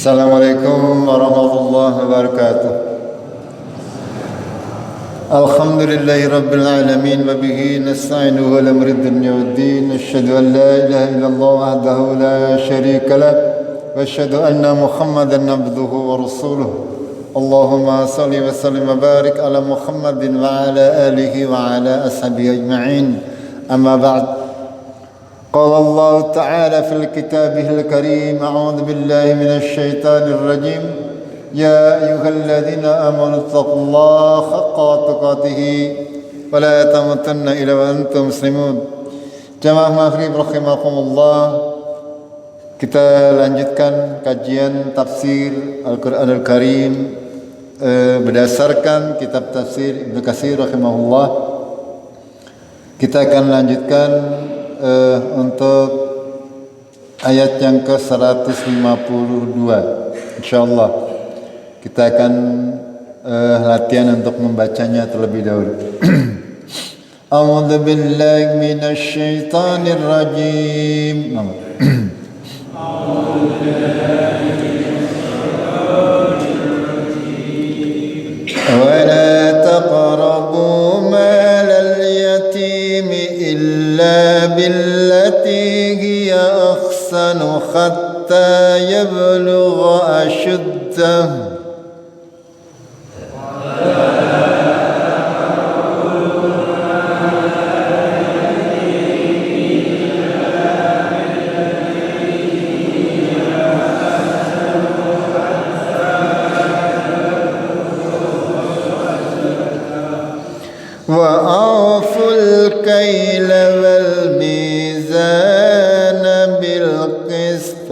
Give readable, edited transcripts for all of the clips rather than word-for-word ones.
Assalamualaikum warahmatullahi wabarakatuh. Alhamdulillahi rabbil alamin wa bihi nasta'inu ala amri dunya waddin. Asyhadu an la ilaha illallah wahdahu la syarika lah wa asyhadu anna Muhammadan abduhu wa rasuluh. Allahumma salli wa sallim wa barik ala Muhammadin wa ala alihi wa ala ashabihi ajma'in. Amma ba'd. قال الله تعالى في كتابه الكريم أعوذ بالله من الشيطان الرجيم يا أيها الذين آمنوا اتقوا الله حق تقاته ولا تموتن إلا وأنتم مسلمون. Jamaah maghrib rahimakumullah, kita lanjutkan kajian tafsir Al-Quran Al-Karim berdasarkan kitab tafsir Ibnu Katsir rahimahullah. Kita akan lanjutkan untuk ayat yang ke-152. Insyaallah kita akan latihan untuk membacanya terlebih dahulu. A'udzu billahi minasy syaithanir rajim. ولا تقربوا مال اليتيم إلا بالتي هي أحسن حتى يبلغ أشده وأوفوا الكيل والميزان بالقسط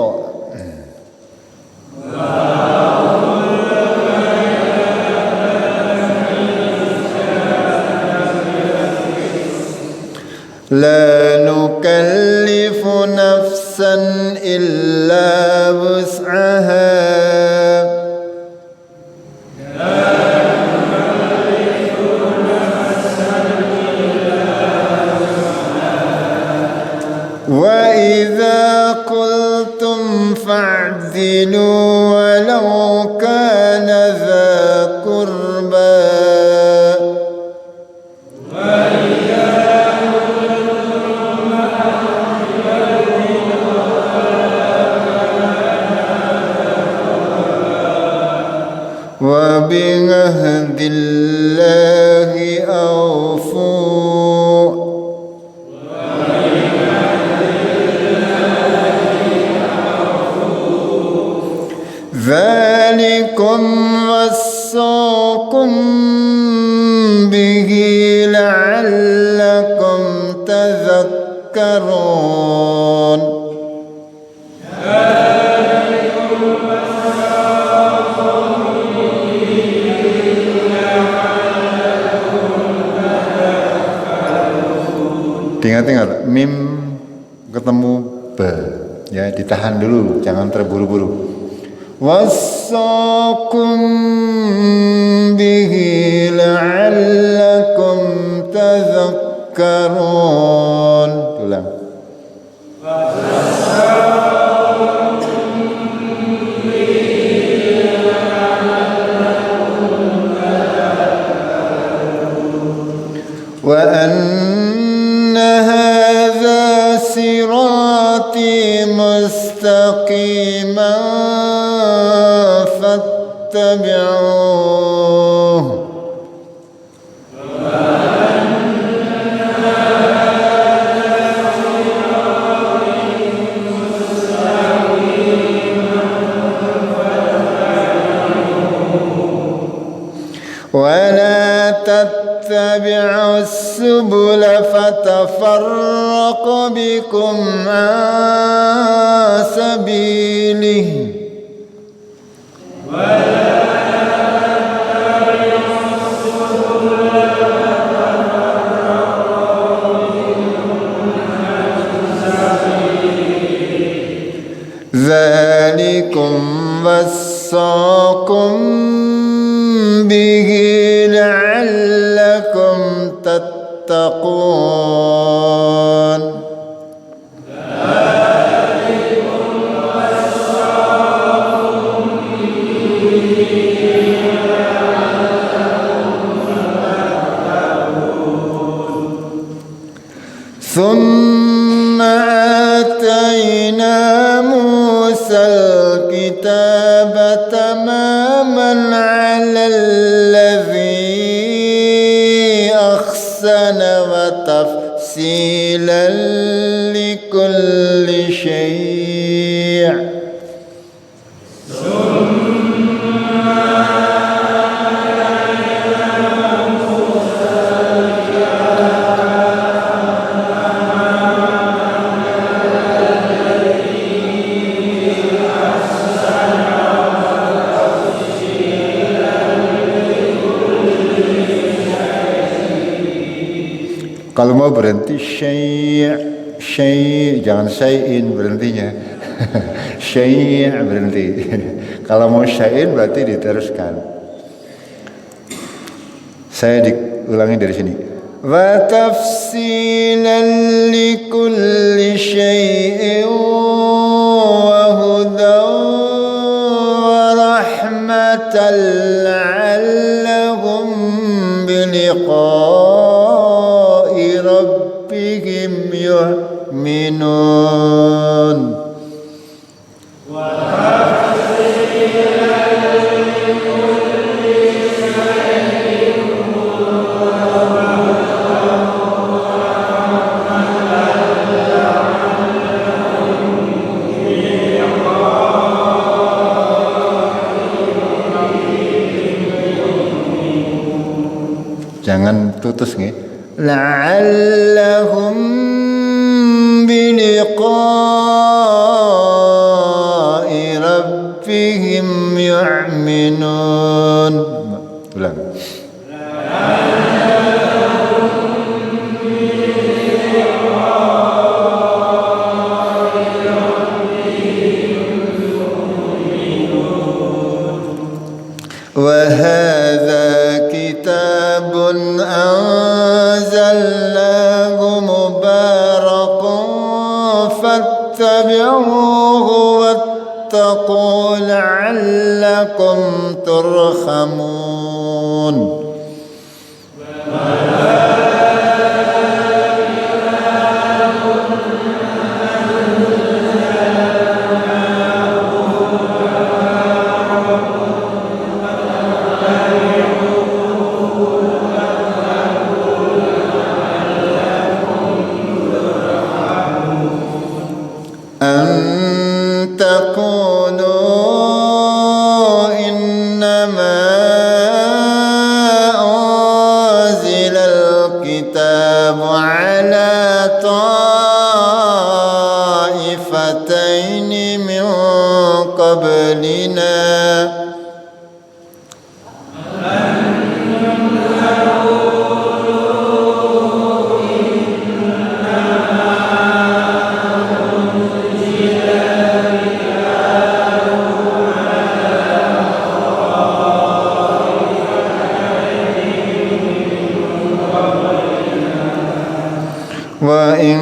لا نكلف نفسا إلا وسعها وإذا قلتم فاعدلوا ولو كان ذا قربى وبعهد الله أوفوا ذلكم وصاكم به لعلكم تذكرون. Ingat-ingat, mim ketemu ba, ya ditahan dulu, jangan terburu-buru. وصاكم به لعلكم تذكرون. Ulang. وأن هذا صراطي مستقيما فاتبعوه ولا تتبعوا السبل فتفرق بكم عن سبيله ذلكم وصاكم به لعلكم تتقون. ذلكم وصاكم الكتاب تماما على الذي أحسن وتفصيلا لكل شيء Kalau mau berhenti syai' jangan syai'in berhentinya. Syai' berhenti. Kalau mau syai'in berarti diteruskan. Saya diulangi dari sini. Wa tafsilan likulli syai'in wa hudan wa rahmatan la'allahum biliqa'i rabbihim yu'minun. Jangan putus nggih. La'allahum biliqa'i rabbihim yu'minun. Ulang. وهذا كتاب أنزلناه مبارك فاتبعوه واتقوا لعلكم ترحمون. أن تقولوا إنما أنزل الكتاب على طائفتين من قبلنا وإن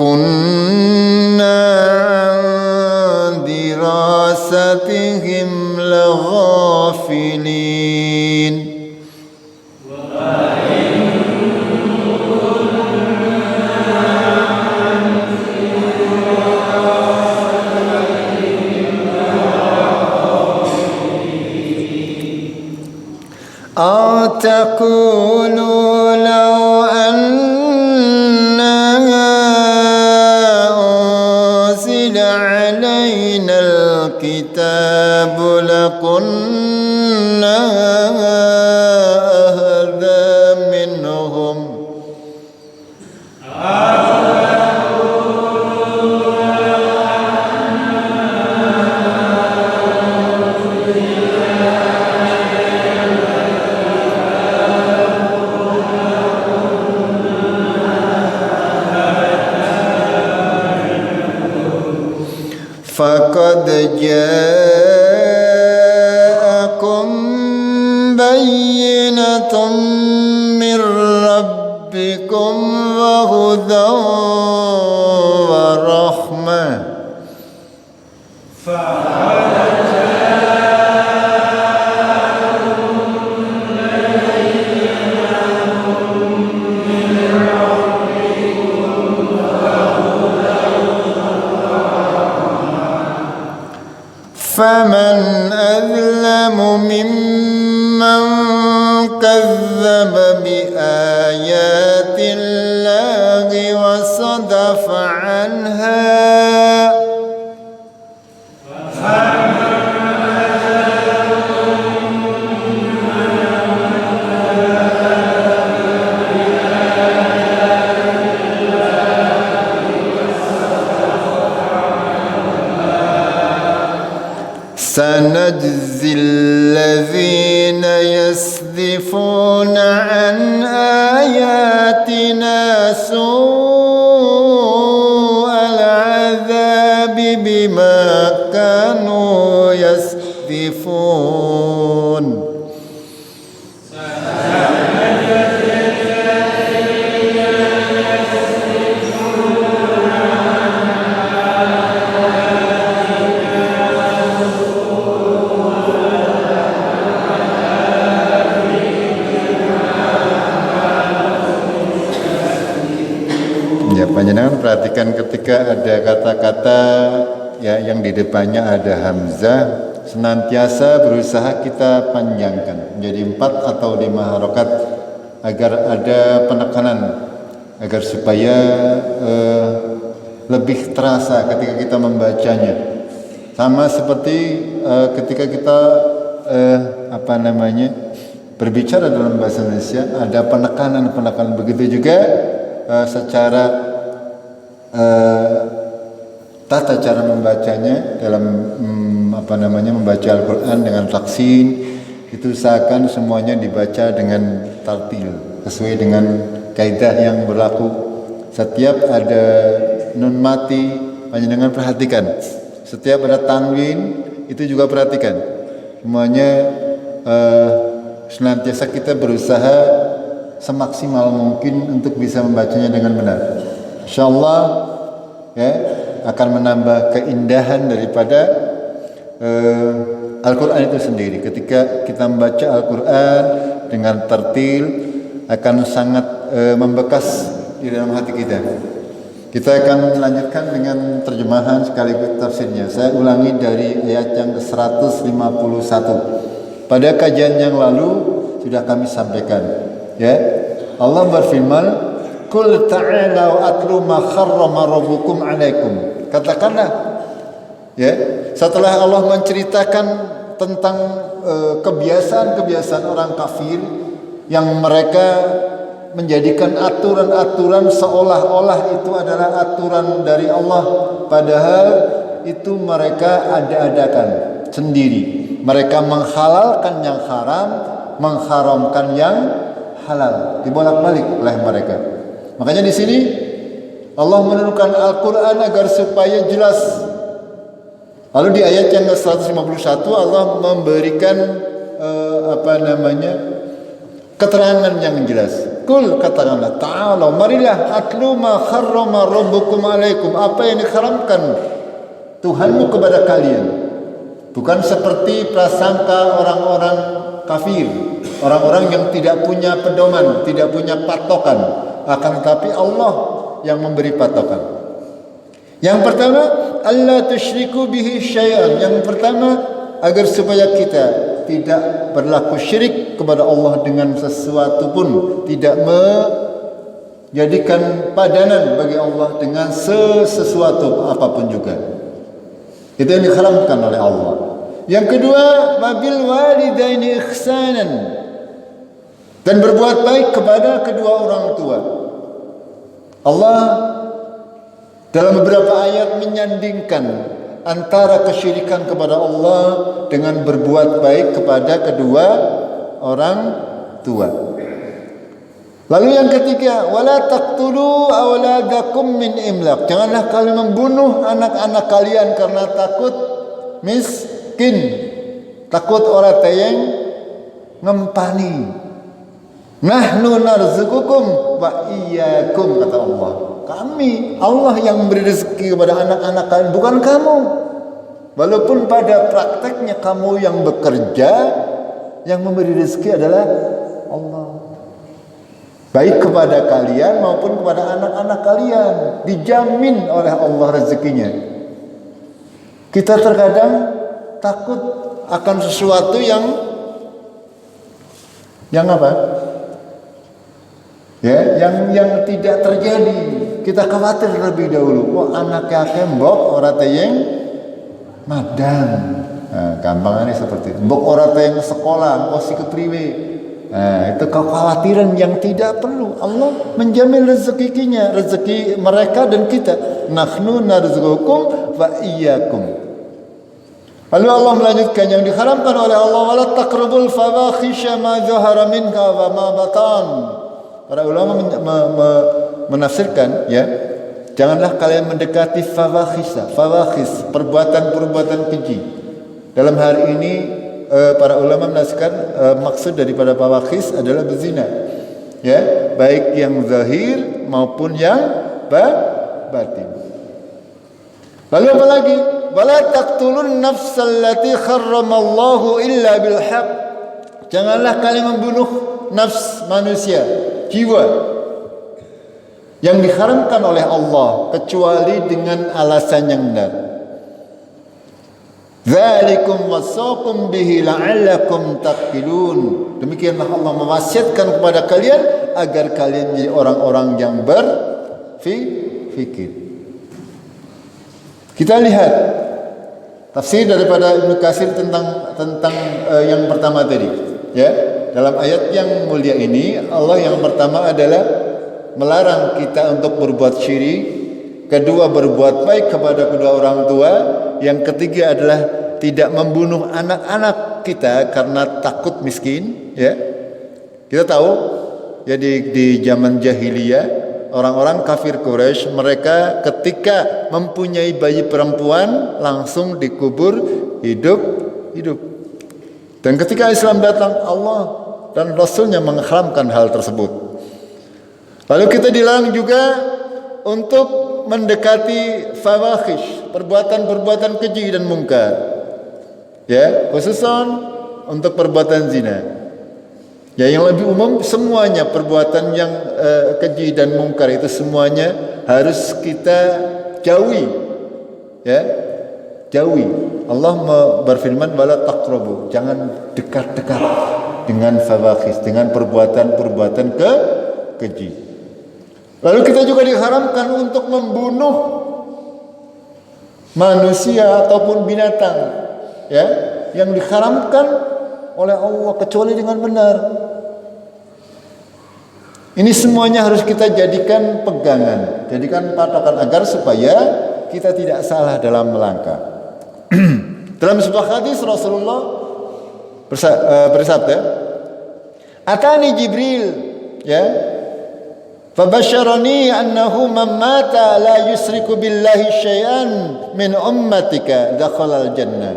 كنا عن دراستهم لغافلين. أو تقولوا لو أنزل علينا الكتاب لكنا أهدى منهم. فقد جاءكم بينة من ربكم وهدى ورحمة. فمن أظلم ممن كذب بآيات الله وصدف عنها سنجزي الذين يصدفون عن آياتنا سوء العذاب بما كانوا يصدفون. Ya, panjenengan perhatikan ketika ada kata-kata ya yang di depannya ada hamzah, senantiasa berusaha kita panjangkan menjadi 4 atau 5 harokat agar ada penekanan, agar supaya lebih terasa ketika kita membacanya. Sama seperti ketika kita berbicara dalam bahasa Indonesia, ada penekanan. Begitu juga secara tata cara membacanya dalam membaca Al-Quran dengan taksin, itu seakan semuanya dibaca dengan tartil sesuai dengan kaidah yang berlaku. Setiap ada nun mati, panjenengan perhatikan. Setiap ada tanwin, itu juga perhatikan. Semuanya senantiasa kita berusaha semaksimal mungkin untuk bisa membacanya dengan benar. Insyaallah ya akan menambah keindahan daripada Al-Quran itu sendiri. Ketika kita membaca Al-Quran dengan tartil akan sangat membekas di dalam hati kita. Kita akan melanjutkan dengan terjemahan sekaligus tafsirnya. Saya ulangi dari ayat yang ke-151. Pada kajian yang lalu sudah kami sampaikan, ya. Allah berfirman, "Qul ta'alau atlu ma kharrama rabbukum 'alaikum." Katakanlah, ya, setelah Allah menceritakan tentang kebiasaan-kebiasaan orang kafir yang mereka menjadikan aturan-aturan seolah-olah itu adalah aturan dari Allah, padahal itu mereka ada-adakan sendiri. Mereka menghalalkan yang haram, mengharamkan yang halal, dibolak-balik oleh mereka. Makanya di sini Allah menurunkan Al-Quran agar supaya jelas. Lalu di ayat yang ke-151 Allah memberikan keterangan yang jelas. Kul, katakanlah, ta'ala, marilah atlu ma kharrama rabbukum alaikum, apa yang diharamkan Tuhanmu kepada kalian. Bukan seperti prasangka orang-orang kafir, orang-orang yang tidak punya pedoman, tidak punya patokan, akan tetapi Allah yang memberi patokan. Yang pertama, alla tusyriku bihi syai'an. Yang pertama, agar supaya kita tidak berlaku syirik kepada Allah dengan sesuatu pun, tidak menjadikan padanan bagi Allah dengan sesuatu apapun juga. Itu yang diharamkan oleh Allah. Yang kedua, wabil walidaini ihsanan, dan berbuat baik kepada kedua orang tua. Allah dalam beberapa ayat menyandingkan antara kesyirikan kepada Allah dengan berbuat baik kepada kedua orang tua. Lalu yang ketiga, wala taqtulu auladakum min imlaq. Janganlah kalian membunuh anak-anak kalian karena takut miskin, takut orang tayang ngempani. Nahnu narzuqukum wa iyyakum, kata Allah. Kami, Allah yang memberi rezeki kepada anak-anak kalian, bukan kamu. Walaupun pada prakteknya kamu yang bekerja, yang memberi rezeki adalah Allah. Baik kepada kalian maupun kepada anak-anak kalian, dijamin oleh Allah rezekinya. Kita terkadang takut akan sesuatu yang apa? Ya, yang tidak terjadi. Kita khawatir terlebih dahulu. Wah, anaknya kembok orang tayeng madang. Nah, gampangannya seperti itu. Mbok orang tayeng sekolah, kok si ketriwe. Nah, itu kekhawatiran yang tidak perlu. Allah menjamin rezeki mereka dan kita. Nahnu narzuqukum wa iyyakum. Lalu Allah melanjutkan yang diharamkan oleh Allah, wala taqrabul fawahisha ma zahara minha wa ma batan. Para ulama menafsirkan, ya, janganlah kalian mendekati fawahis, perbuatan-perbuatan keji. Dalam hari ini para ulama menafsirkan maksud daripada fawahis adalah berzina, ya, baik yang zahir maupun yang batin. Lalu apa lagi? Wala taqtulun nafsal lati kharramallahu illa bil haqq. Janganlah kalian membunuh nafs manusia, jiwa yang diharamkan oleh Allah kecuali dengan alasan yang benar. Dzalikum wasaqum bihi la'allakum taqilun. Demikianlah Allah mewasiatkan kepada kalian agar kalian menjadi orang-orang yang berfikir. Kita lihat tafsir daripada Ibnu Katsir tentang yang pertama tadi, ya. Dalam ayat yang mulia ini, Allah yang pertama adalah melarang kita untuk berbuat syirik, kedua berbuat baik kepada kedua orang tua, yang ketiga adalah tidak membunuh anak-anak kita karena takut miskin, ya. Kita tahu ya di zaman jahiliyah, orang-orang kafir Quraisy, mereka ketika mempunyai bayi perempuan langsung dikubur hidup. Dan ketika Islam datang, Allah dan Rasulnya mengharamkan hal tersebut. Lalu kita dilarang juga untuk mendekati fawahish, perbuatan-perbuatan keji dan mungkar, ya, khususan untuk perbuatan zina. Ya, yang lebih umum semuanya perbuatan yang keji dan mungkar itu semuanya harus kita jauhi, ya, jauhi. Allah berfirman wala taqrabu, jangan dekat-dekat dengan fawahish, dengan perbuatan-perbuatan keji. Lalu kita juga diharamkan untuk membunuh manusia ataupun binatang, ya, yang diharamkan oleh Allah kecuali dengan benar. Ini semuanya harus kita jadikan pegangan, jadikan patokan agar supaya kita tidak salah dalam melangkah. Dalam sebuah hadis Rasulullah bersabda, "Atani Jibril, ya, fabasharani annahu man mata la yusriku billahi syai'an min ummatika dakhala al-jannah."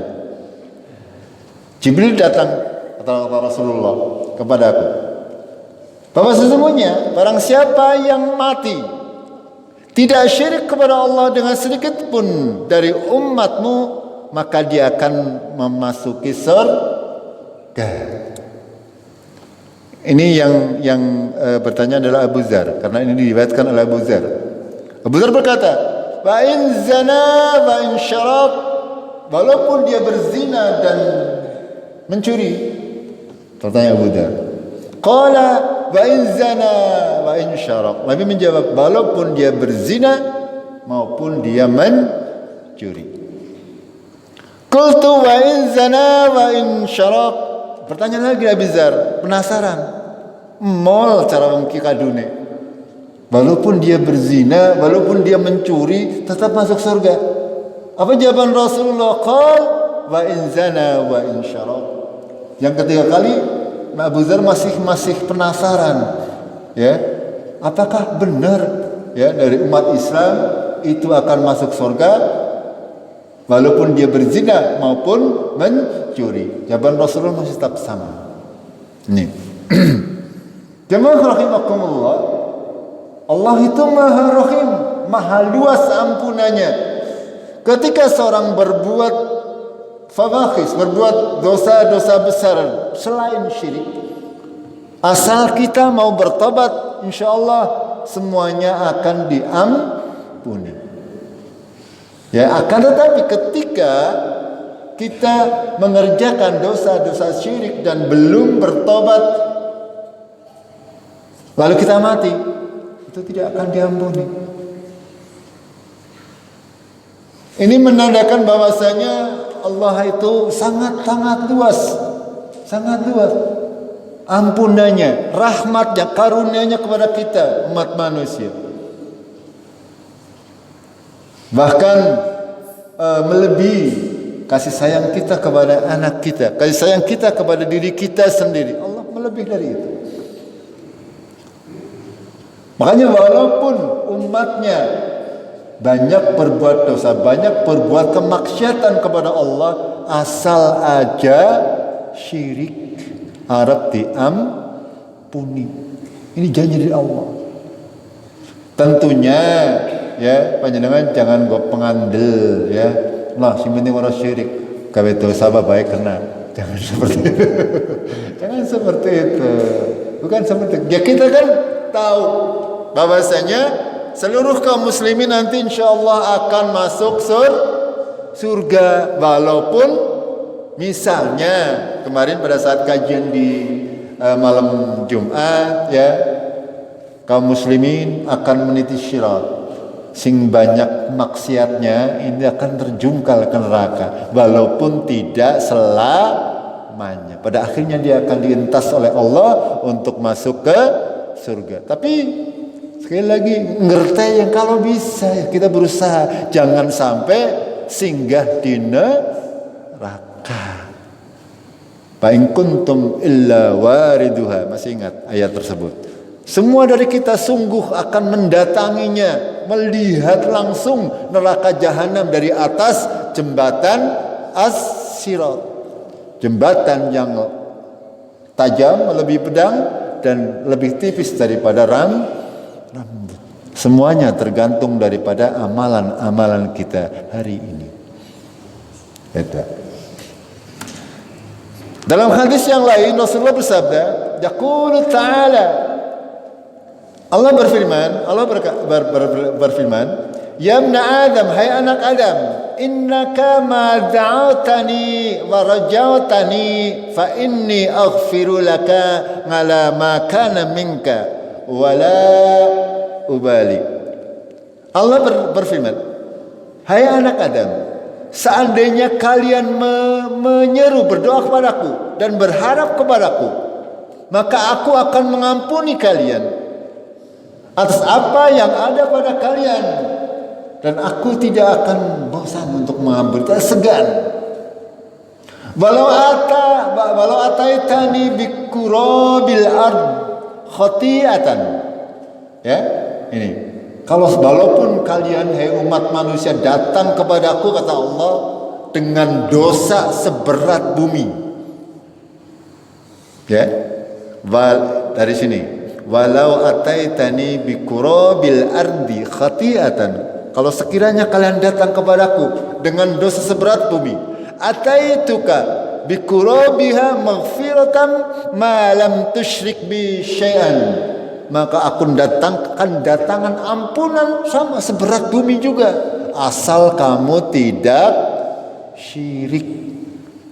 Jibril datang, kata Rasulullah kepada aku, bahwa sesungguhnya barang siapa yang mati tidak syirik kepada Allah dengan sedikit pun dari umatmu, maka dia akan memasuki surga. Ini yang bertanya adalah Abu Dzar, karena ini diriwayatkan oleh Abu Dzar. Abu Dzar berkata, "Wa in zana wa in syarab," walaupun dia berzina dan mencuri. Pertanyaan Abu Dzar. Qala wa in zana wa in syarab. Nabi menjawab, walaupun dia berzina maupun dia mencuri. Qultu wa in zana wa in syarab. Pertanyaan lagi Abu Dzar, penasaran. Mol cara wongki kadune. Walaupun dia berzina, walaupun dia mencuri, tetap masuk surga. Apa jawaban Rasulullah? Qal wa in zana wa in syarab. Yang ketiga kali Abu Dzar masih penasaran, ya, apakah benar, ya, dari umat Islam itu akan masuk surga walaupun dia berzina maupun mencuri? Jawaban Rasulullah masih tetap sama. Nih. Jemaah rahimakumullah, Allah itu Maha Rahim, Maha luas ampunannya. Ketika seorang berbuat fawahish, berbuat dosa-dosa besar selain syirik, asal kita mau bertobat, insyaallah semuanya akan diampuni. Ya, akan tetapi ketika kita mengerjakan dosa-dosa syirik dan belum bertobat, lalu kita mati, itu tidak akan diampuni. Ini menandakan bahwasanya Allah itu sangat luas, sangat luas ampunannya, rahmatnya, karunia-Nya kepada kita umat manusia. Bahkan melebihi kasih sayang kita kepada anak kita, kasih sayang kita kepada diri kita sendiri. Allah melebihi dari itu. Makanya walaupun umatnya banyak berbuat dosa, banyak berbuat kemaksiatan kepada Allah, asal aja syirik harap diampuni. Ini janji dari Allah. Tentunya ya panjenengan jangan gue pengandel ya. Nah, si penting orang syirik gawe dosa baik kena. Jangan seperti itu. Jangan seperti itu. Bukan seperti itu. Ya kita kan tahu bahwasanya seluruh kaum muslimin nanti insyaallah akan masuk surga, walaupun misalnya kemarin pada saat kajian di malam Jumat ya, kaum muslimin akan meniti syirat. Sing banyak maksiatnya ini akan terjungkal ke neraka, walaupun tidak selamanya. Pada akhirnya dia akan dientas oleh Allah untuk masuk ke surga. Tapi sekali lagi ngerti yang kalau bisa ya kita berusaha jangan sampai singgah di neraka. Fa in kuntum illa wariduha. Masih ingat ayat tersebut? Semua dari kita sungguh akan mendatanginya, melihat langsung neraka jahanam dari atas jembatan as-sirat. Jembatan yang tajam, lebih pedang dan lebih tipis daripada rambut. Semuanya tergantung daripada amalan-amalan kita hari ini. Dalam hadis yang lain Rasulullah bersabda, yaqulu ta'ala, Allah berfirman, ya ibn Adam, hai anak Adam, innaka ma da'awtani wa rajawtani fa inni aghfiru laka ala ma kana minka wala ubali. Allah berfirman, hai anak Adam, seandainya kalian menyeru berdoa kepadaku dan berharap kepadaku, maka aku akan mengampuni kalian atas apa yang ada pada kalian, dan aku tidak akan bosan untuk mengampuni, tidak segan. Walau ataitani bikurabil ard khati'atan. Ya, ini. Walaupun kalian hai umat manusia datang kepadaku, kata Allah, dengan dosa seberat bumi. Ya. Dari sini. Walau ataitani bikurabil ardi khati'atan. Kalau sekiranya kalian datang kepadaku dengan dosa seberat bumi, ataituka bikurabiha maghfiratan ma lam tusyrik bi syai'an, maka aku datangkan ampunan sama seberat bumi juga, asal kamu tidak syirik.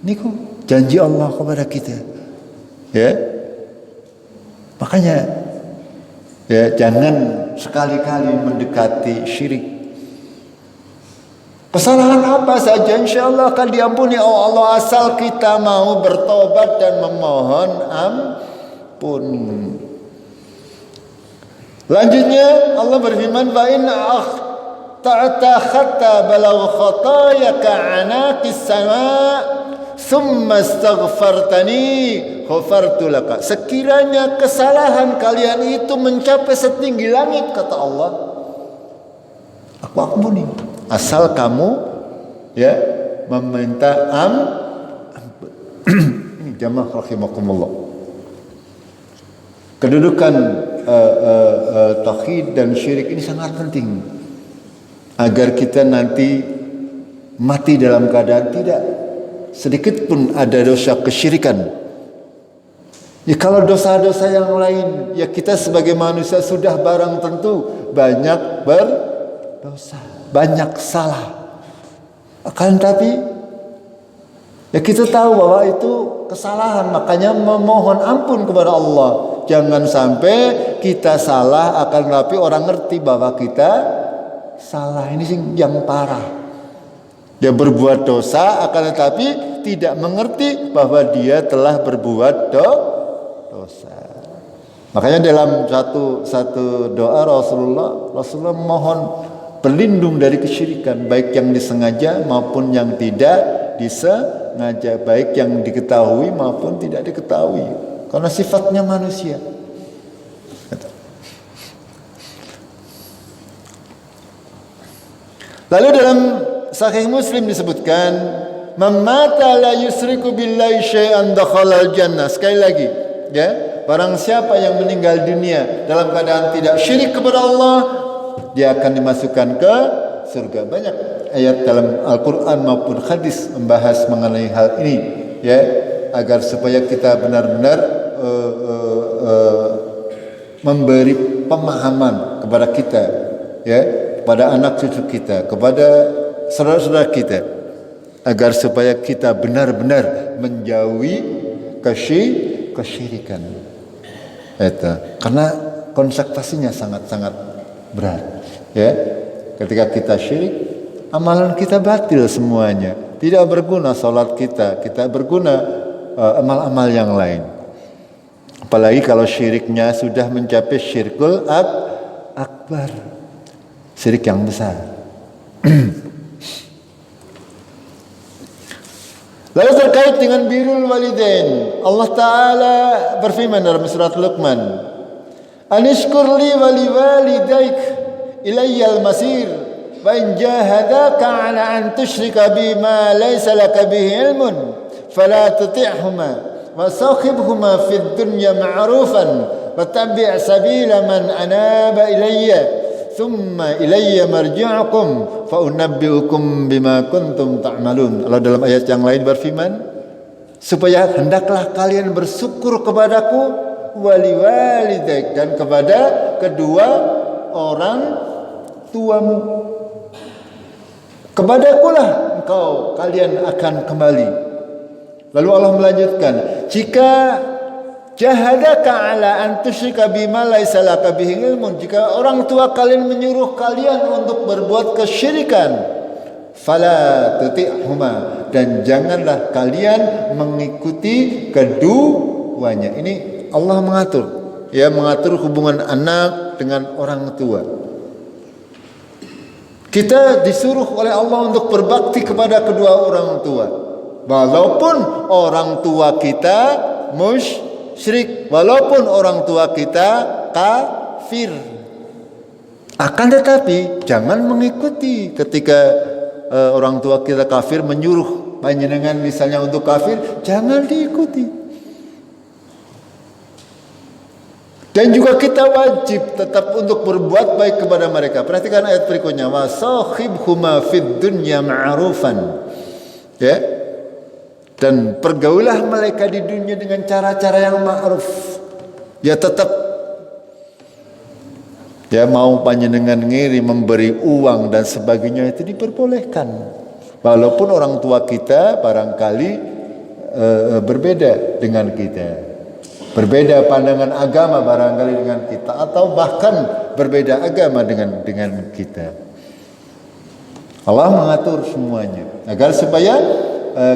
Niku janji Allah kepada kita. Ya. Makanya ya jangan sekali-kali mendekati syirik. Kesalahan apa saja insyaallah akan diampuni oleh Allah asal kita mau bertobat dan memohon ampun. Lanjutnya Allah berfirman, wa in akhta'ta khatta balagh khatayaka anaqis sama' summa astaghfartani ghafartu laka. Sekiranya kesalahan kalian itu mencapai setinggi langit, kata Allah, aku ampuni, asal kamu ya meminta ini jamaah rahimakumullah. Kedudukan tauhid dan syirik ini sangat penting agar kita nanti mati dalam keadaan tidak sedikit pun ada dosa kesyirikan. Ya kalau dosa-dosa yang lain, ya kita sebagai manusia sudah barang tentu banyak berdosa, banyak salah. Akan tapi Ya kita tahu bahwa itu kesalahan, makanya memohon ampun kepada Allah. Jangan sampai kita salah akan tapi orang ngerti bahwa kita salah. Ini sih yang parah. Dia berbuat dosa akan tetapi tidak mengerti bahwa dia telah berbuat dosa. Makanya dalam satu doa Rasulullah mohon berlindung dari kesyirikan, baik yang disengaja maupun yang tidak disengaja, baik yang diketahui maupun tidak diketahui, karena sifatnya manusia. Lalu dalam Sahih Muslim disebutkan, "Man mata la yusriku billahi syai'an dakhalal jannah." Sekali lagi, ya, barang siapa yang meninggal dunia dalam keadaan tidak syirik kepada Allah, dia akan dimasukkan ke surga. Banyak ayat dalam Al-Quran maupun hadis membahas mengenai hal ini, ya, agar supaya kita benar-benar memberi pemahaman kepada kita, ya, kepada anak cucu kita, kepada saudara-saudara kita, agar supaya kita benar-benar menjauhi kesyirikan. Itu karena konsekuensinya sangat-sangat berat, ya. Ketika kita syirik, amalan kita batil semuanya, tidak berguna salat kita, tidak berguna amal-amal yang lain. Apalagi kalau syiriknya sudah mencapai syirkul akbar, syirik yang besar. Lalu terkait dengan birrul walidain, Allah Ta'ala berfirman dalam surat Luqman, "Anishkur li wa liwalidayk ilayyal masir wa in jahadaka 'ala an tusyrika bima laysa laka bihi ilmun fala tuti'huma wa sahibhuma fid dunya ma'rufan wa tabi' sabila man anaba ilayya thumma ilayya marji'ukum fa unabbi'ukum bima kuntum ta'malun." Allah dalam ayat yang lain berfirman, supaya hendaklah kalian bersyukur kepadaku wali walidaik, dan kepada kedua orang tuamu. Kepadakulah kalian akan kembali. Lalu Allah melanjutkan, jika jahadaka ala an tusyrika bima laisa laka bihi ilmun, jika orang tua kalian menyuruh kalian untuk berbuat kesyirikan, fala tuti'huma, dan janganlah kalian mengikuti keduanya. Ini Allah mengatur, ya, mengatur hubungan anak dengan orang tua. Kita disuruh oleh Allah untuk berbakti kepada kedua orang tua, walaupun orang tua kita musyrik, walaupun orang tua kita kafir. Akan tetapi jangan mengikuti ketika orang tua kita kafir menyuruh panjenengan misalnya untuk kafir, jangan diikuti. Dan juga kita wajib tetap untuk berbuat baik kepada mereka. Perhatikan ayat berikutnya, wa sahibhuma fid dunya ma'rufan, ya. Dan pergaulah mereka di dunia dengan cara-cara yang ma'ruf. Ya tetap, ya, mau panjenengan ngiri, memberi uang dan sebagainya itu diperbolehkan. Walaupun orang tua kita barangkali berbeda dengan kita. Berbeda pandangan agama barangkali dengan kita, atau bahkan berbeda agama dengan kita. Allah mengatur semuanya agar supaya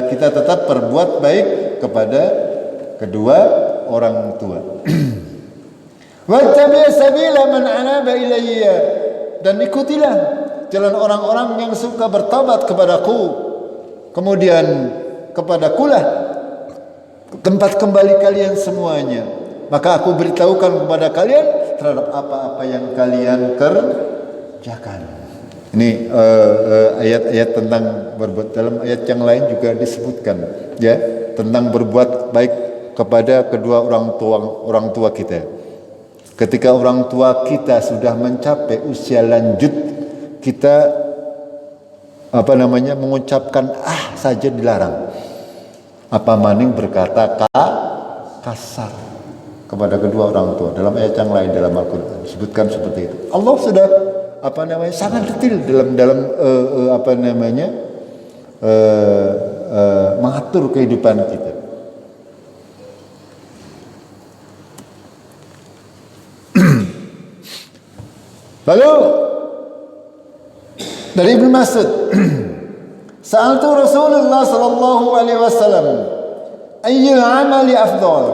kita tetap berbuat baik kepada kedua orang tua. Wattabi' sabila man anaba ilayya, dan ikutilah jalan orang-orang yang suka bertobat kepadaku, kemudian kepadakulah tempat kembali kalian semuanya, maka aku beritahukan kepada kalian terhadap apa-apa yang kalian kerjakan. Ini ayat-ayat tentang berbuat. Dalam ayat yang lain juga disebutkan, ya, tentang berbuat baik kepada kedua orang tua kita. Ketika orang tua kita sudah mencapai usia lanjut, kita mengucapkan saja dilarang. Apa maning berkata kasar kepada kedua orang tua. Dalam ayat yang lain dalam Al-Quran disebutkan seperti itu. Allah sudah sangat detail dalam mengatur kehidupan kita. Lalu dari Ibnu Mas'ud, sa'altu Rasulullah sallallahu alaihi wasallam, ayyul amali afdal?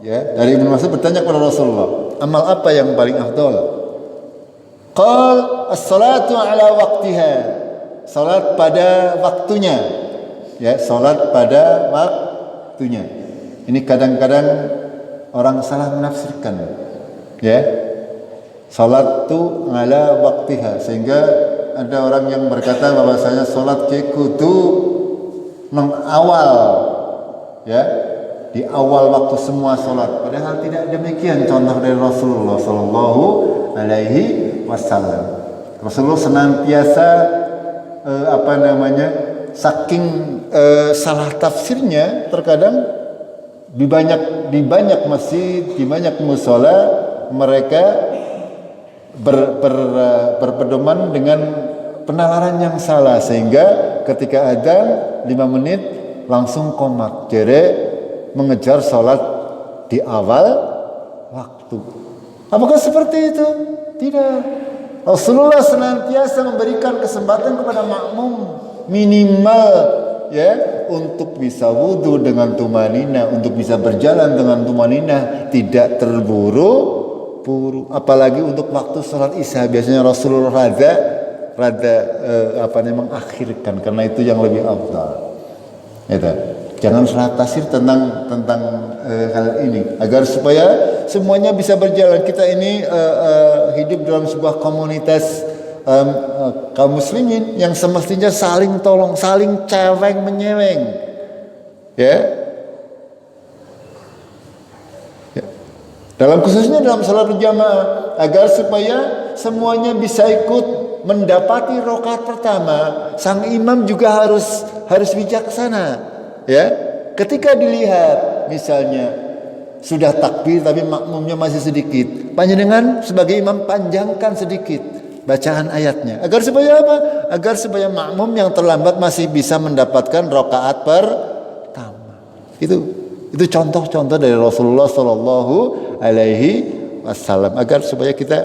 Ya, dari Ibnu Mas'ud bertanya kepada Rasulullah, amal apa yang paling afdal? Qal as-salatu ala waqtiha. Salat pada waktunya. Ya, salat pada waktunya. Ini kadang-kadang orang salah menafsirkan. Ya. Salat tu ala waqtiha, sehingga ada orang yang berkata bahwasanya salat kudu mengawal, ya, di awal waktu semua salat. Padahal tidak demikian contoh dari Rasulullah sallallahu alaihi wasallam. Rasulullah senantiasa saking salah tafsirnya, terkadang di banyak masjid, di banyak mushola mereka berpedoman dengan penalaran yang salah, sehingga ketika adzan 5 menit langsung qomat, jadi mengejar sholat di awal waktu. Apakah seperti itu? Tidak. Rasulullah senantiasa memberikan kesempatan kepada makmum minimal, ya, untuk bisa wudu dengan tumanina, untuk bisa berjalan dengan tumanina, tidak terburu-buru. Apalagi untuk waktu sholat isya, biasanya Rasulullah mengakhirkan, karena itu yang lebih afdal. Gitu. Jangan salah tafsir tentang hal ini, agar supaya semuanya bisa berjalan. Kita ini hidup dalam sebuah komunitas kaum muslimin yang semestinya saling tolong, saling ceweng menyeweng, ya. Dalam khususnya dalam salat berjamaah, agar supaya semuanya bisa ikut mendapati rakaat pertama. Sang imam juga harus bijaksana. Ya, ketika dilihat misalnya sudah takbir tapi makmumnya masih sedikit, panjenengan sebagai imam panjangkan sedikit bacaan ayatnya. Agar supaya apa? Agar supaya makmum yang terlambat masih bisa mendapatkan rakaat pertama. Itu contoh-contoh dari Rasulullah Sallallahu Alaihi Wasallam, agar supaya kita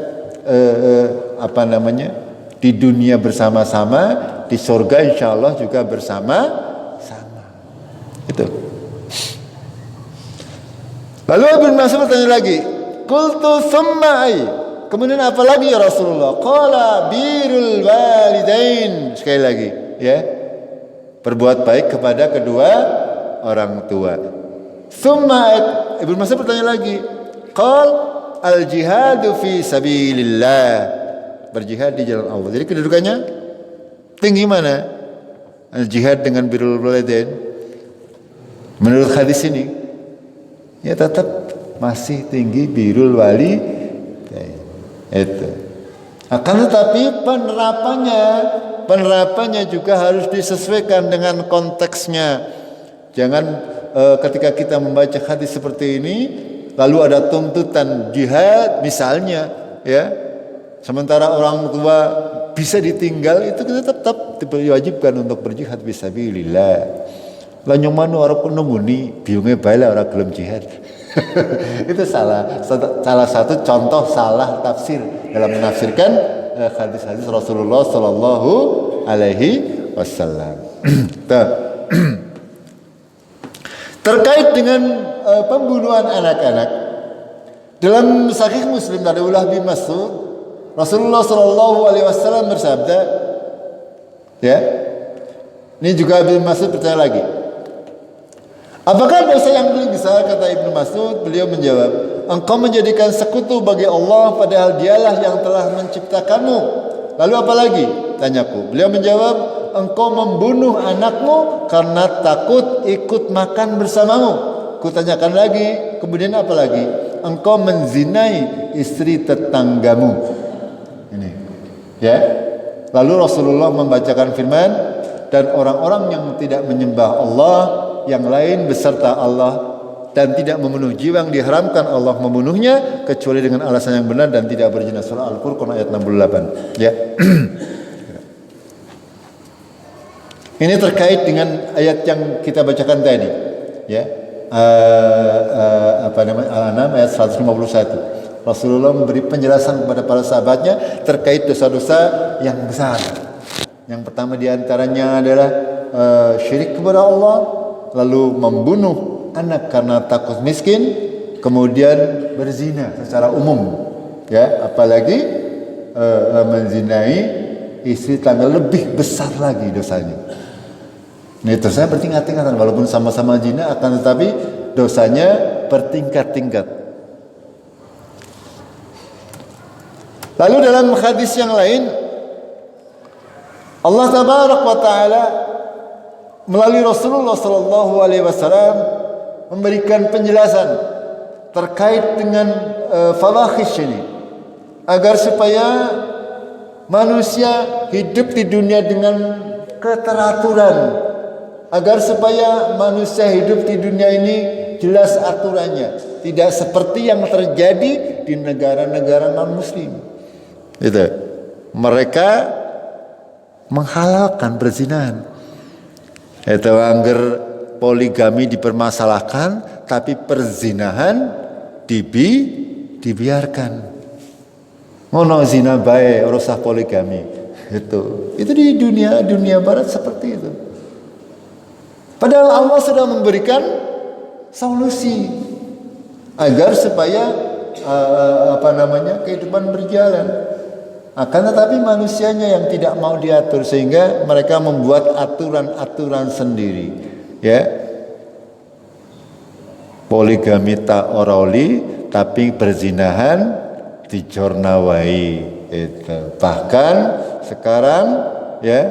di dunia bersama-sama, di surga insyaallah juga bersama-sama. Itu. Lalu Ibnu Mas'ud bertanya lagi, qultu tsumma ay, kemudian apa lagi ya Rasulullah? Qala birrul walidain. Sekali lagi, ya, berbuat baik kepada kedua orang tua. Tsumma Ibnu Mas'ud bertanya lagi, qal al jihadu fi sabilillah, berjihad di jalan Allah. Jadi kedudukannya tinggi mana? Al jihad dengan birrul walidain. Menurut hadis ini, ya tetap masih tinggi birrul wali. Itu. Akan tetapi penerapannya juga harus disesuaikan dengan konteksnya. Jangan ketika kita membaca hadis seperti ini, lalu ada tuntutan jihad misalnya, ya, sementara orang tua bisa ditinggal, itu kita tetap diwajibkan untuk berjihad fisabilillah. Lah nyomanu arep nemuni biunge bae lah ora gelem jihad. Itu salah satu contoh salah tafsir dalam menafsirkan hadis-hadis Rasulullah sallallahu alaihi wasallam. Terkait dengan pembunuhan anak-anak, dalam Sahih Muslim dari Abdullah bin Mas'ud, Rasulullah sallallahu alaihi wasallam bersabda, ya. Ini juga Ibnu Mas'ud bertanya lagi, apakah dosa yang paling besar? Kata Ibnu Mas'ud, beliau menjawab, engkau menjadikan sekutu bagi Allah padahal dialah yang telah menciptakanmu. Lalu apa lagi? Tanyaku. Beliau menjawab, engkau membunuh anakmu karena takut ikut makan bersamamu. Kutanyakan lagi, kemudian apa lagi? Engkau menzinai istri tetanggamu. Ini, ya. Lalu Rasulullah membacakan firman, dan orang-orang yang tidak menyembah Allah yang lain beserta Allah dan tidak membunuh jiwa yang diharamkan Allah membunuhnya kecuali dengan alasan yang benar dan tidak berzina. Surah Al-Furqan ayat 68. Ya. Ini terkait dengan ayat yang kita bacakan tadi, ya. Al-An'am ayat 151. Rasulullah memberi penjelasan kepada para sahabatnya terkait dosa-dosa yang besar. Yang pertama diantaranya adalah syirik kepada Allah, lalu membunuh anak karena takut miskin, kemudian berzina secara umum, ya, apalagi menzinai istri tangga lebih besar lagi dosanya. Ini dosanya bertingkat-tingkatan, walaupun sama-sama zina akan tetapi dosanya bertingkat-tingkat. Lalu dalam hadis yang lain Allah Tabaraka wa Ta'ala melalui Rasulullah Sallallahu Alaihi Wasallam memberikan penjelasan terkait dengan fawahish ini, agar supaya manusia hidup di dunia dengan keteraturan, agar supaya manusia hidup di dunia ini jelas aturannya, tidak seperti yang terjadi di negara-negara non-muslim. Gitu. Mereka menghalalkan perzinahan. Itu angger poligami dipermasalahkan, tapi perzinahan dibiarkan. Ngono zina bae, ora usah poligami. Itu di dunia barat seperti itu. Padahal Allah sudah memberikan solusi agar supaya kehidupan berjalan. Akan tetapi manusianya yang tidak mau diatur, sehingga mereka membuat aturan-aturan sendiri, ya. Poligami tak oroli, tapi berzinahan dijornawai. Itu. Bahkan sekarang, ya,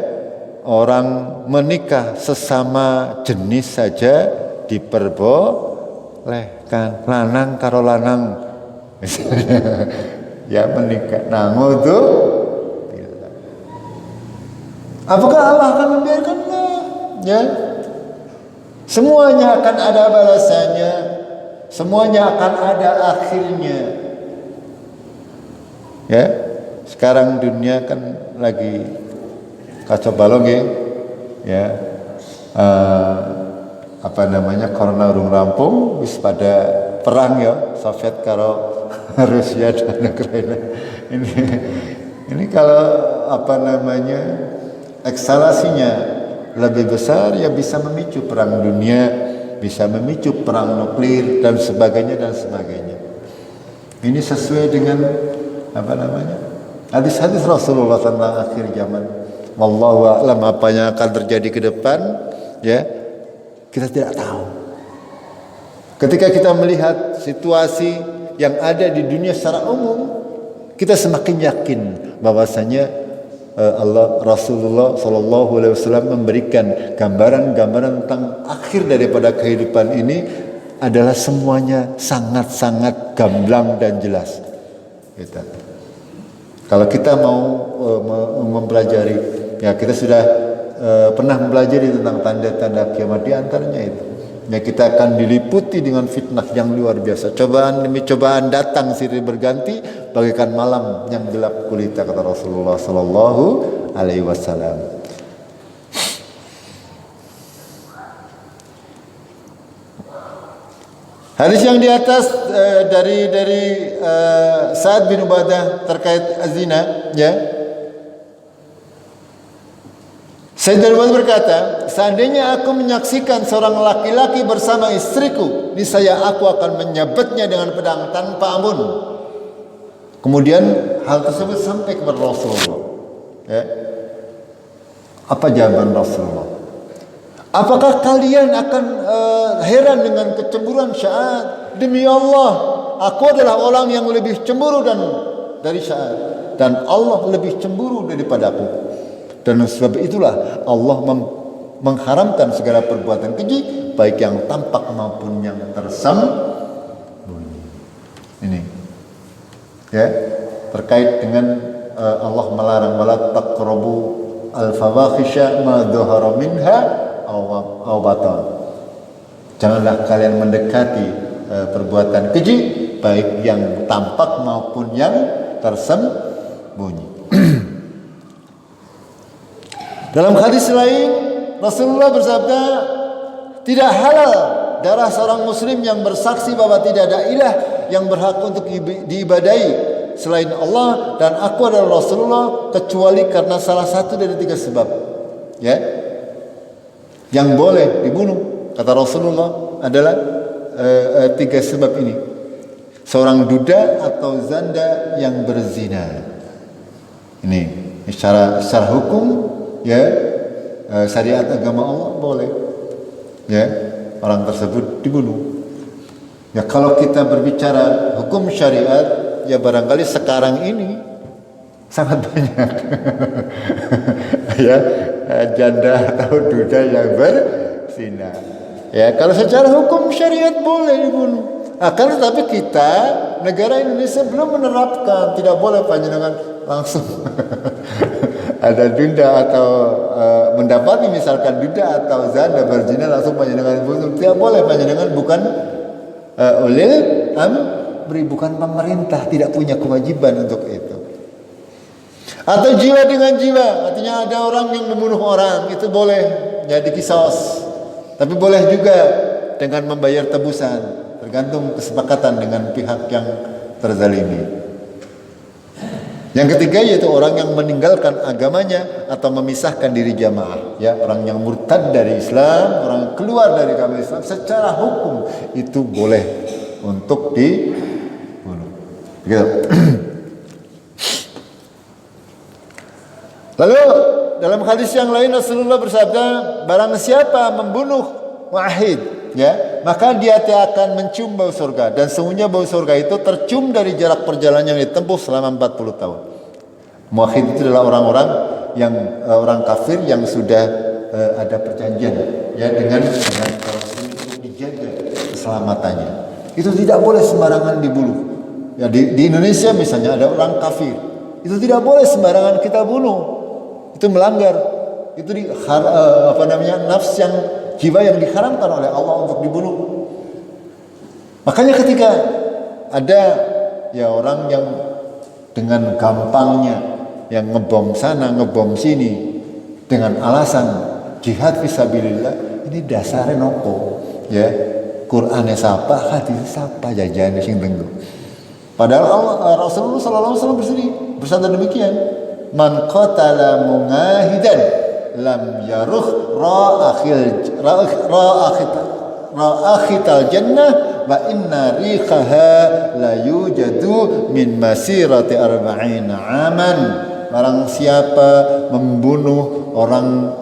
orang menikah sesama jenis saja diperbolehkan, lanang karo lanang. Ya menikah, nango itu. Apakah Allah akan membiarkan? Ya, semuanya akan ada balasannya, semuanya akan ada akhirnya. Ya, sekarang dunia kan lagi kacau balau, ya. Corona urung rampung, wis pada perang ya, Soviet karo Rusia dan Ukraina. Ini kalau ekskalasinya lebih besar, ya bisa memicu perang dunia, bisa memicu perang nuklir dan sebagainya. Ini sesuai dengan hadis-hadis Rasulullah tentang akhir zaman. Wallahu a'lam, apa yang akan terjadi ke depan, ya, kita tidak tahu. Ketika kita melihat situasi yang ada di dunia secara umum, kita semakin yakin bahwasanya Rasulullah Sallallahu Alaihi Wasallam memberikan gambaran-gambaran tentang akhir daripada kehidupan ini adalah semuanya sangat-sangat gamblang dan jelas. Gitu. Kalau kita mau mempelajari, ya kita sudah pernah mempelajari tentang tanda-tanda kiamat, di antaranya itu. Ya, kita akan diliputi dengan fitnah yang luar biasa. Cobaan demi cobaan datang silih berganti bagaikan malam yang gelap gulita, kata Rasulullah Sallallahu Alaihi Wasallam. Hadis yang di atas dari Sa'ad bin Ubadah terkait zina, ya. Sayyidina Umar berkata, seandainya aku menyaksikan seorang laki-laki bersama istriku, niscaya aku akan menyabetnya dengan pedang tanpa ampun. Kemudian hal tersebut sampai kepada Rasulullah. Ya. Apa jawaban Rasulullah? Apakah kalian akan heran dengan kecemburuan Sa'ad? Demi Allah, aku adalah orang yang lebih cemburu dari Sa'ad, dan Allah lebih cemburu daripadaku. Dan sebab itulah Allah mengharamkan segala perbuatan keji, baik yang tampak maupun yang tersembunyi. Ini, ya, terkait dengan Allah melarang wala taqrabu al-fawahisha ma dhahara minha aw batan. Janganlah kalian mendekati perbuatan keji, baik yang tampak maupun yang tersembunyi. Dalam hadis lain Rasulullah bersabda, tidak halal darah seorang muslim yang bersaksi bahwa tidak ada ilah yang berhak untuk diibadahi selain Allah dan aku adalah Rasulullah, kecuali karena salah satu dari 3 sebab. Ya. Yang boleh dibunuh kata Rasulullah adalah 3 sebab ini. Seorang duda atau zanda yang berzina. Ini secara hukum, ya, syariat agama Allah boleh, ya, orang tersebut dibunuh. Ya, kalau kita berbicara hukum syariat, ya barangkali sekarang ini sangat banyak ya janda atau duda yang berzina. Ya, kalau secara hukum syariat boleh dibunuh. Akan tetapi kita, negara Indonesia belum menerapkan, tidak boleh panjenengan langsung ada duda atau mendapati misalkan duda atau zanda berzina langsung panjenengan bunuh. Tidak boleh, panjenengan bukan ulil amri, bukan pemerintah, tidak punya kewajiban untuk itu. Atau jiwa dengan jiwa, artinya ada orang yang membunuh orang, itu boleh jadi kisos. Tapi boleh juga dengan membayar tebusan, tergantung kesepakatan dengan pihak yang terzalimi. Yang ketiga yaitu orang yang meninggalkan agamanya atau memisahkan diri jamaah. Ya, orang yang murtad dari Islam, orang keluar dari agama Islam, secara hukum itu boleh untuk dibunuh. Begitu. Lalu dalam hadis yang lain Rasulullah bersabda, barang siapa membunuh muahid, ya, maka dia akan mencium bau surga, dan sesungguhnya bau surga itu tercium dari jarak perjalanan yang ditempuh selama 40 tahun. Muahid itu adalah orang-orang yang orang kafir yang sudah ada perjanjian, ya, dengan kaum muslim untuk dijaga keselamatannya. Itu tidak boleh sembarangan dibunuh. Ya, di Indonesia misalnya ada orang kafir, itu tidak boleh sembarangan kita bunuh. Itu melanggar, itu nafs yang jiwa yang diharamkan oleh Allah untuk dibunuh. Makanya ketika ada ya orang yang dengan gampangnya yang ngebom sana ngebom sini dengan alasan jihad fisabilillah, ini dasarnya nopo, ya, Qur'ane sapa, hadis sapa, jajane sing tenggo. Padahal Rasulullah sallallahu alaihi wasallam bersabda demikian, man qatala mungahidan lam yaruh ra'akhital jannah wa inna riqaha la yujadu min masirati arba'ina aman. Barang siapa membunuh orang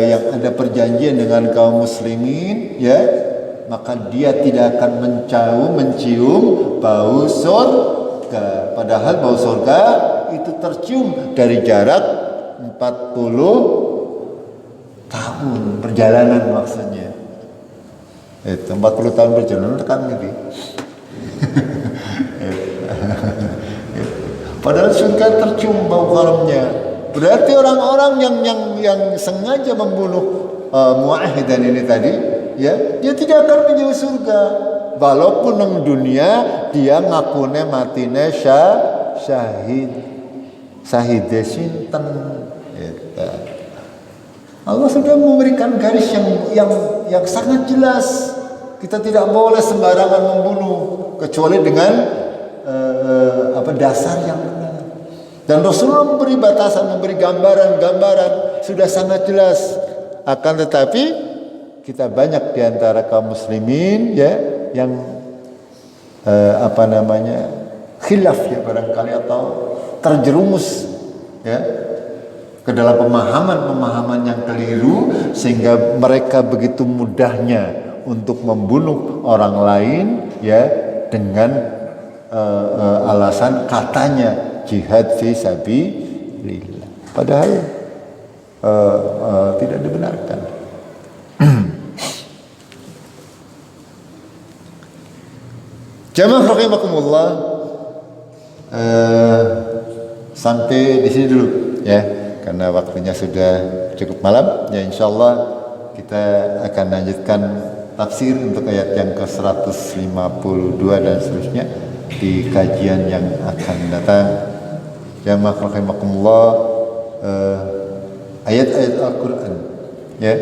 yang ada perjanjian dengan kaum muslimin, ya, maka dia tidak akan mencium bau surga. Padahal bau surga itu tercium dari jarak 40 tahun perjalanan maksudnya. Itu 40 tahun perjalanan kan gitu. Padahal surga tercium bau haramnya. Berarti orang-orang yang sengaja membunuh muahidan ini tadi, ya, dia tidak akan menuju surga. Walaupun nang dunia dia ngakune matine syahid. Sahide sinten, Allah sudah memberikan garis yang sangat jelas. Kita tidak boleh sembarangan membunuh kecuali dengan dasar yang benar. Dan Rasulullah memberi batasan, memberi gambaran sudah sangat jelas. Akan tetapi kita banyak di antara kaum muslimin, ya, yang khilaf, ya, barangkali, atau terjerumus, ya, ke dalam pemahaman yang keliru sehingga mereka begitu mudahnya untuk membunuh orang lain, ya, dengan alasan katanya jihad fi sabilillah, padahal tidak dibenarkan. Jamaah rahimakumullah, sampai di sini dulu, ya, karena waktunya sudah cukup malam. Ya, insyaallah kita akan lanjutkan tafsir untuk ayat yang ke-152 dan seterusnya di kajian yang akan datang. Jamaah rahimakumullah, ayat-ayat Al-Qur'an Ya,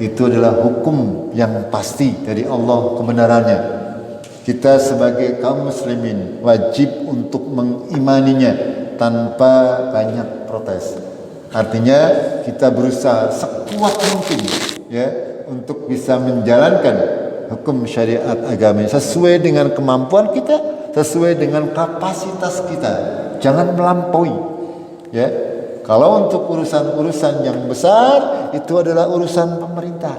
itu adalah hukum yang pasti dari Allah kebenarannya. Kita sebagai kaum muslimin wajib untuk mengimaninya tanpa banyak protes. Artinya kita berusaha sekuat mungkin ya untuk bisa menjalankan hukum syariat agama sesuai dengan kemampuan kita, sesuai dengan kapasitas kita. Jangan melampaui. Ya. Kalau untuk urusan-urusan yang besar itu adalah urusan pemerintah.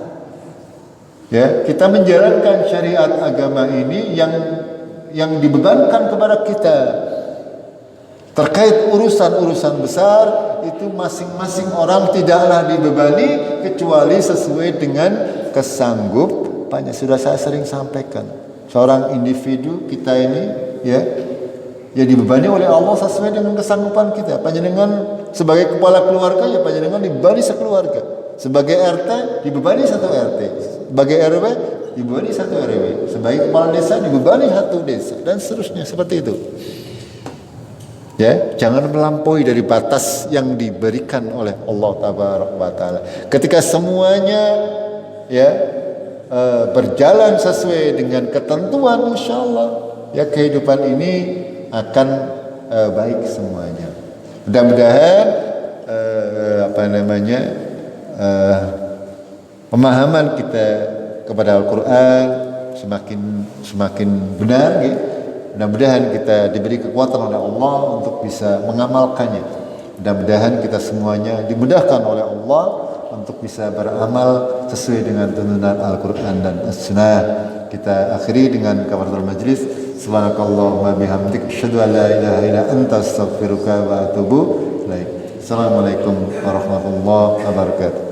Ya, kita menjalankan syariat agama ini yang dibebankan kepada kita. Terkait urusan-urusan besar itu masing-masing orang tidaklah dibebani kecuali sesuai dengan kesanggupannya. Sudah saya sering sampaikan. Seorang individu kita ini ya dibebani oleh Allah sesuai dengan kesanggupan kita. Panjenengan sebagai kepala keluarga ya panjenengan dibebani sekeluarga. Sebagai RT dibebani satu RT. Sebagai RW dibebani satu RW. Sebagai kepala desa dibebani satu desa dan seterusnya seperti itu. Ya, jangan melampaui dari batas yang diberikan oleh Allah Taala. Ketika semuanya berjalan sesuai dengan ketentuan, insya Allah ya kehidupan ini akan baik semuanya. Mudah-mudahan pemahaman kita kepada Al-Quran semakin benar ya. Mudah-mudahan kita diberi kekuatan oleh Allah untuk bisa mengamalkannya. Mudah-mudahan kita semuanya dimudahkan oleh Allah untuk bisa beramal sesuai dengan tuntunan Al-Quran dan As-Sunnah. Kita akhiri dengan kafaratul majlis. Subhanakallahumma bihamdik asyhadu an la ilaha illa anta astaghfiruka wa atubu ilaik. Assalamualaikum warahmatullahi wabarakatuh.